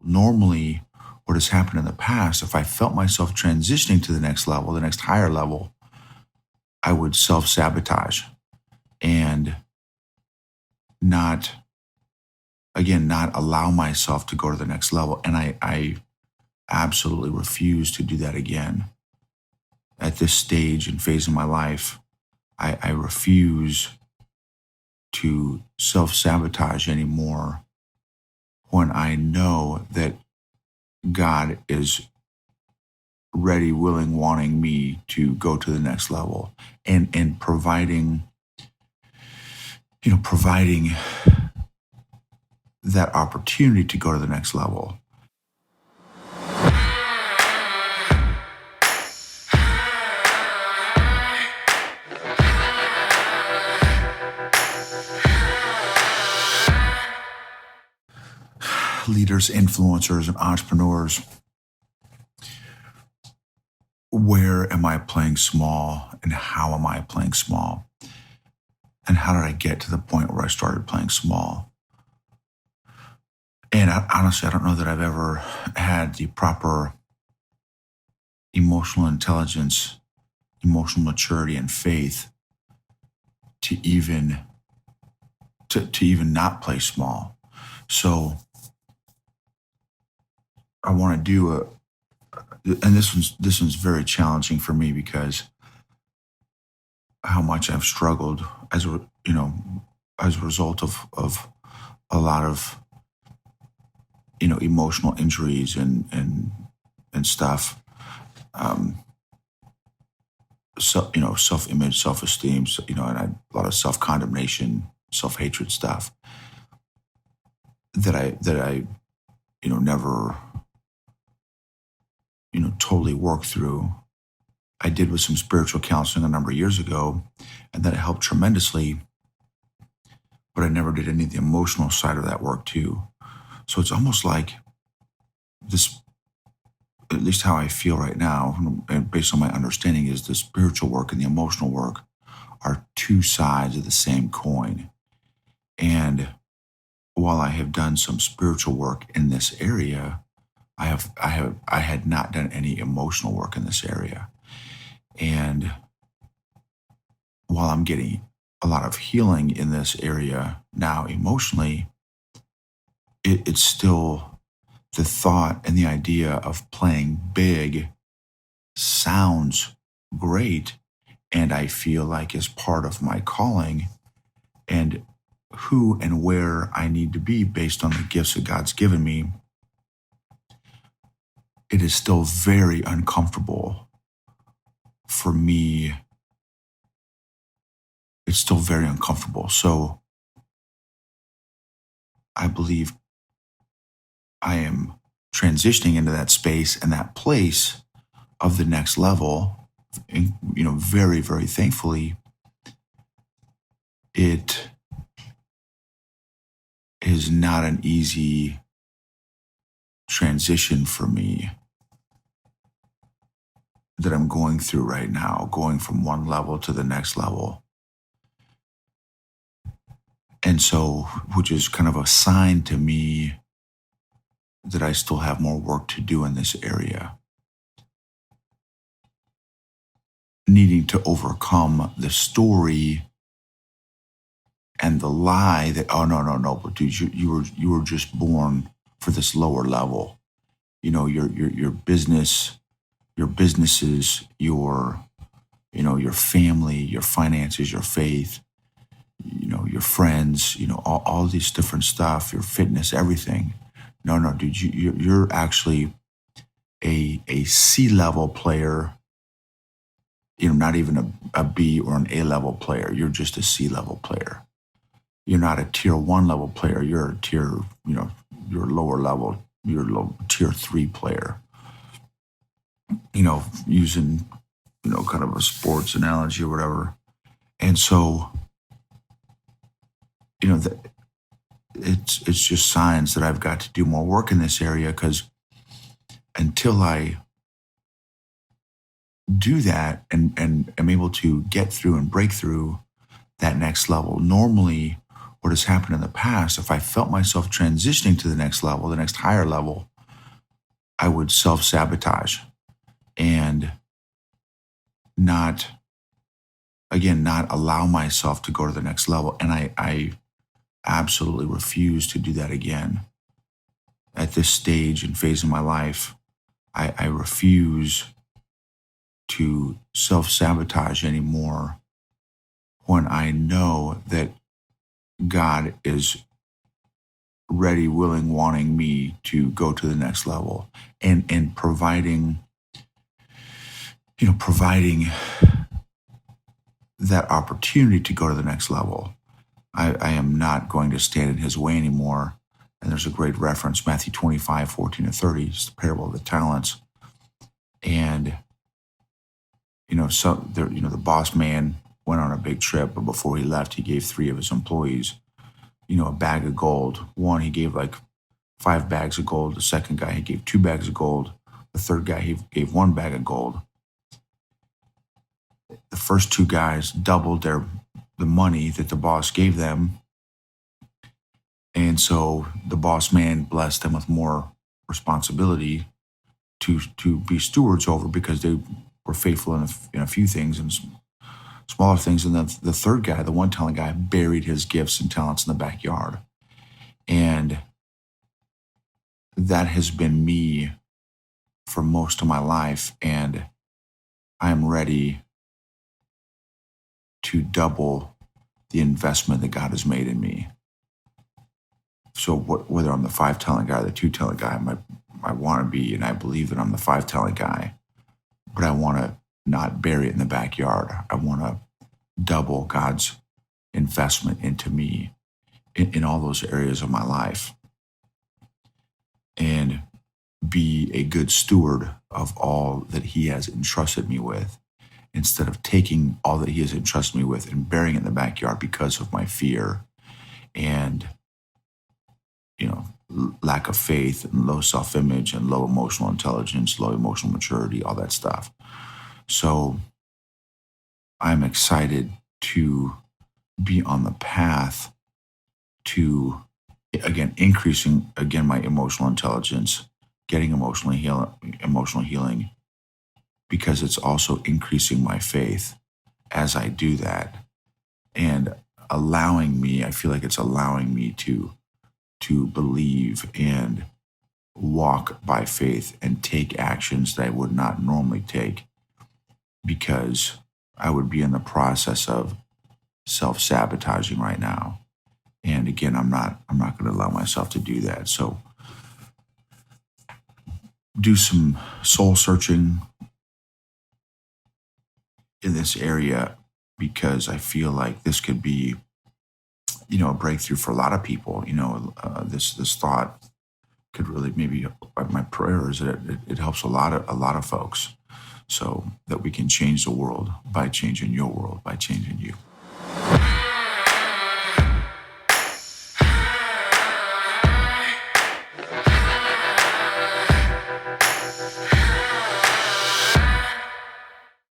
normally what has happened in the past, if I felt myself transitioning to the next level, the next higher level, I would self-sabotage and not, again, not allow myself to go to the next level. And I absolutely refuse to do that again. At this stage and phase of my life, I refuse to self-sabotage anymore when I know that God is ready, willing, wanting me to go to the next level, and providing that opportunity to go to the next level. Leaders, influencers, and entrepreneurs, where am I playing small and how am I playing small? And how did I get to the point where I started playing small? And honestly, I don't know that I've ever had the proper emotional intelligence, emotional maturity, and faith to even not play small. So I want to do and this one's very challenging for me because how much I've struggled as a result of a lot of emotional injuries and stuff. So self-image, self-esteem, and a lot of self-condemnation, self-hatred stuff that I never totally worked through. I did with some spiritual counseling a number of years ago, and that helped tremendously, but I never did any of the emotional side of that work too. So it's almost like this, at least how I feel right now, and based on my understanding, is the spiritual work and the emotional work are two sides of the same coin. And while I have done some spiritual work in this area, I had not done any emotional work in this area. And while I'm getting a lot of healing in this area now emotionally, it's still the thought and the idea of playing big sounds great, and I feel like is part of my calling and who and where I need to be based on the gifts that God's given me. It is still very uncomfortable for me. It's still very uncomfortable. So I believe I am transitioning into that space and that place of the next level. And, very, very thankfully, it is not an easy transition for me that I'm going through right now, going from one level to the next level. And so, which is kind of a sign to me that I still have more work to do in this area. Needing to overcome the story and the lie that, oh, no, but dude, you were just born for this lower level. Your business, your businesses, your family, your finances, your faith, your friends, all these different stuff, your fitness, everything. No, dude, you're actually a C-level player, not even a B or an A-level player. You're just a C-level player. You're not a tier 1 level player. You're a tier, you're lower level, you're tier 3 player. Using, kind of a sports analogy or whatever. And so, it's just signs that I've got to do more work in this area, because until I do that and am able to get through and break through that next level, normally what has happened in the past, if I felt myself transitioning to the next level, the next higher level, I would self-sabotage and not, again, not allow myself to go to the next level. And I absolutely refuse to do that again. At this stage and phase in my life, I refuse to self-sabotage anymore when I know that God is ready, willing, wanting me to go to the next level, and providing, providing that opportunity to go to the next level. I am not going to stand in his way anymore. And there's a great reference, Matthew 25, 14 to 30, it's the parable of the talents. And, the boss man went on a big trip, but before he left, he gave 3 of his employees, a bag of gold. One, he gave like 5 bags of gold. The second guy, he gave 2 bags of gold. The third guy, he gave 1 bag of gold. The first 2 guys doubled the money that the boss gave them. And so the boss man blessed them with more responsibility to be stewards over, because they were faithful in a few things and smaller things. And then the third guy, the 1 talent guy, buried his gifts and talents in the backyard. And that has been me for most of my life. And I am ready to double the investment that God has made in me. So whether I'm the 5 talent guy or the 2 talent guy, I want to be, and I believe that I'm the 5 talent guy, but I want to not bury it in the backyard. I want to double God's investment into me in all those areas of my life, and be a good steward of all that he has entrusted me with, instead of taking all that he has entrusted me with and burying it in the backyard because of my fear and lack of faith and low self-image and low emotional intelligence, low emotional maturity, all that stuff. So I'm excited to be on the path to, again, increasing, my emotional intelligence, getting emotional healing, because it's also increasing my faith as I do that, and I feel like it's allowing me to believe and walk by faith and take actions that I would not normally take, because I would be in the process of self-sabotaging right now. And again, I'm not going to allow myself to do that. So do some soul searching in this area, because I feel like this could be, a breakthrough for a lot of people. This thought could really, maybe my prayer is that it helps a lot of folks, so that we can change the world by changing your world, by changing you.